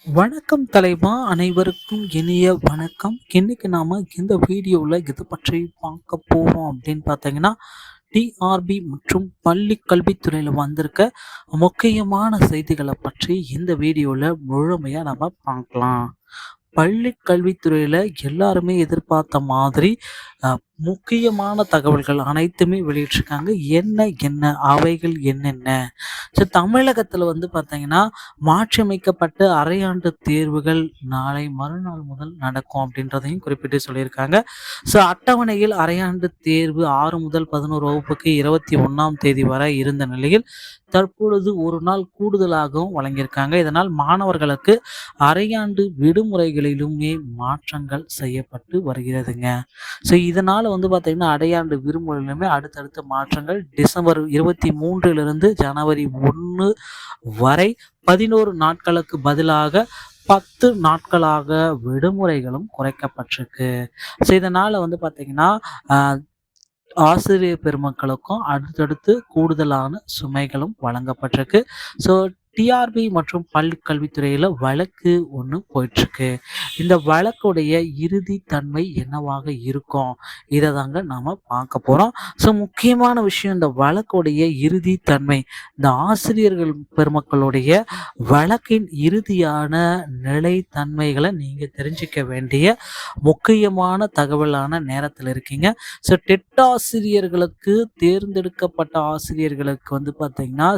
வணக்கம் தலைவா, அனைவருக்கும் இனிய வணக்கம். இன்னைக்கு நாம இந்த வீடியோவில் இதை பற்றி பார்க்க போறோம் அப்படின்னு பார்த்தீங்கன்னா, டிஆர்பி மற்றும் பள்ளி கல்வித்துறையில் வந்திருக்க முக்கியமான செய்திகளை பற்றி இந்த வீடியோவில் முழுமையாக நம்ம பார்க்கலாம். பள்ளி கல்வித்துறையில் எல்லாருமே எதிர்பார்த்த மாதிரி முக்கியமான தகவல்கள் அனைத்துமே வெளியிட்டிருக்காங்க. என்ன என்ன அவைகள் என்னென்ன? ஸோ தமிழகத்தில் வந்து பார்த்தீங்கன்னா, மாற்றியமைக்கப்பட்ட அரையாண்டு தேர்வுகள் நாளை மறுநாள் முதல் நடக்கும் அப்படின்றதையும் குறிப்பிட்டு சொல்லியிருக்காங்க. ஸோ அட்டவணையில் அரையாண்டு தேர்வு 6 முதல் 11 வகுப்புக்கு 21ஆம் தேதி வரை இருந்த நிலையில் தற்பொழுது ஒரு நாள் கூடுதலாகவும் வழங்கியிருக்காங்க. இதனால் மாணவர்களுக்கு அரையாண்டு விடுமுறைகளிலுமே மாற்றங்கள் செய்யப்பட்டு வருகிறதுங்க. ஸோ இதனால் வந்து பார்த்தீங்கன்னா, அரையாண்டு விடுமுறையிலுமே அடுத்தடுத்த மாற்றங்கள் டிசம்பர் 23லிருந்து ஜனவரி 1 வரை 11 நாட்களுக்கு பதிலாக 10 நாட்களாக விடுமுறைகளும் குறைக்கப்பட்டிருக்கு. ஸோ இதனால் வந்து பார்த்தீங்கன்னா, ஆசிரியர் பெருமக்களுக்கும் அடுத்தடுத்து கூடுதலான சுமைகளும் வழங்கப்பட்டிருக்கு. ஸோ டிஆர்பி மற்றும் பள்ளி கல்வித்துறையில் வழக்கு ஒன்று போயிட்டுருக்கு. இந்த வழக்குடைய இறுதி தன்மை என்னவாக இருக்கும், இதை தாங்க நாம் பார்க்க போகிறோம். ஸோ முக்கியமான விஷயம், இந்த வழக்குடைய இறுதி தன்மை, இந்த ஆசிரியர்கள் பெருமக்களுடைய வழக்கின் இறுதியான நிலைத்தன்மைகளை நீங்கள் தெரிஞ்சிக்க வேண்டிய முக்கியமான தகவலான நேரத்தில் இருக்கீங்க. ஸோ டெட் ஆசிரியர்களுக்கு, தேர்ந்தெடுக்கப்பட்ட ஆசிரியர்களுக்கு வந்து பார்த்திங்கன்னா,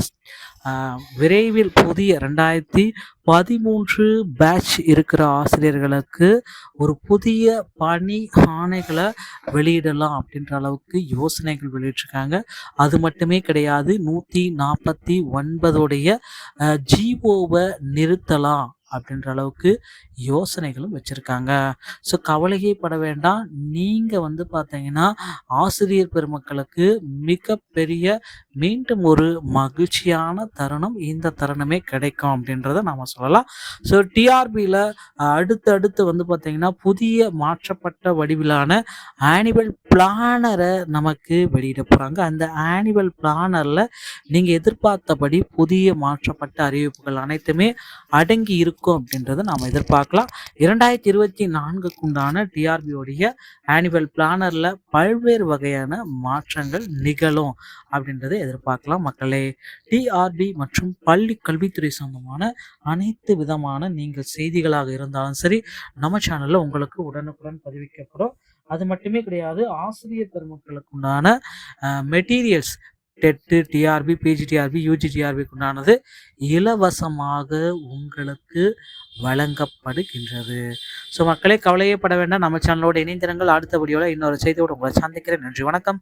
விரைவில் புதிய 2013 பேட்ச் இருக்கிற ஆசிரியர்களுக்கு ஒரு புதிய பணி ஆணைகளை வெளியிடலாம் அப்படின்ற அளவுக்கு யோசனைகள் வெளியிட்டிருக்காங்க. அது மட்டுமே கிடையாது, 149 ஜிஓவை நிறுத்தலாம் அப்படின்ற அளவுக்கு யோசனைகளும் வச்சுருக்காங்க. ஸோ கவலையே பட வேண்டாம். நீங்கள் வந்து பார்த்தீங்கன்னா, ஆசிரியர் பெருமக்களுக்கு மிகப்பெரிய மீண்டும் ஒரு மகிழ்ச்சியான தருணம் இந்த தருணமே கிடைக்கும் அப்படின்றத நாம் சொல்லலாம். ஸோ டிஆர்பியில் அடுத்து வந்து பார்த்திங்கன்னா, புதிய மாற்றப்பட்ட வடிவிலான ஆனுவல் பிளானரை நமக்கு வெளியிட போகிறாங்க. அந்த ஆனுவல் பிளானரில் நீங்கள் எதிர்பார்த்தபடி புதிய மாற்றப்பட்ட அறிவிப்புகள் அனைத்துமே அடங்கி இருக்கும் அப்படின்றத நாம் எதிர்பார்க்கலாம். 2024க்கு உண்டான டிஆர்பியோடைய ஆனுவல் பிளானரில் பல்வேறு வகையான மாற்றங்கள் நிகழும் அப்படின்றத எதிர்பார்க்கலாம் மக்களே. டிஆர்பி மற்றும் பள்ளி கல்வித்துறை சம்பந்தமான அனைத்து விதமான நீங்கள் செய்திகளாக இருந்தாலும் சரி, நம்ம சேனலில் உங்களுக்கு உடனுக்குடன் பதிவிக்கப்படும். அது மட்டுமே கிடையாது, ஆசிரியர் பெருமக்களுக்கு உண்டான மெட்டீரியல்ஸ், டெட்டு, டிஆர்பி, பிஜிடிஆர்பி, யூஜிடிஆர்பிக்கு உண்டானது இலவசமாக உங்களுக்கு வழங்கப்படுகின்றது. ஸோ மக்களே, கவலையே பட வேண்டாம். நம்ம சேனலோட இணைந்திருங்கள். அடுத்த வீடியோவில் இன்னொரு செய்தியோடு உங்களை சந்திக்கிறேன். நன்றி, வணக்கம்.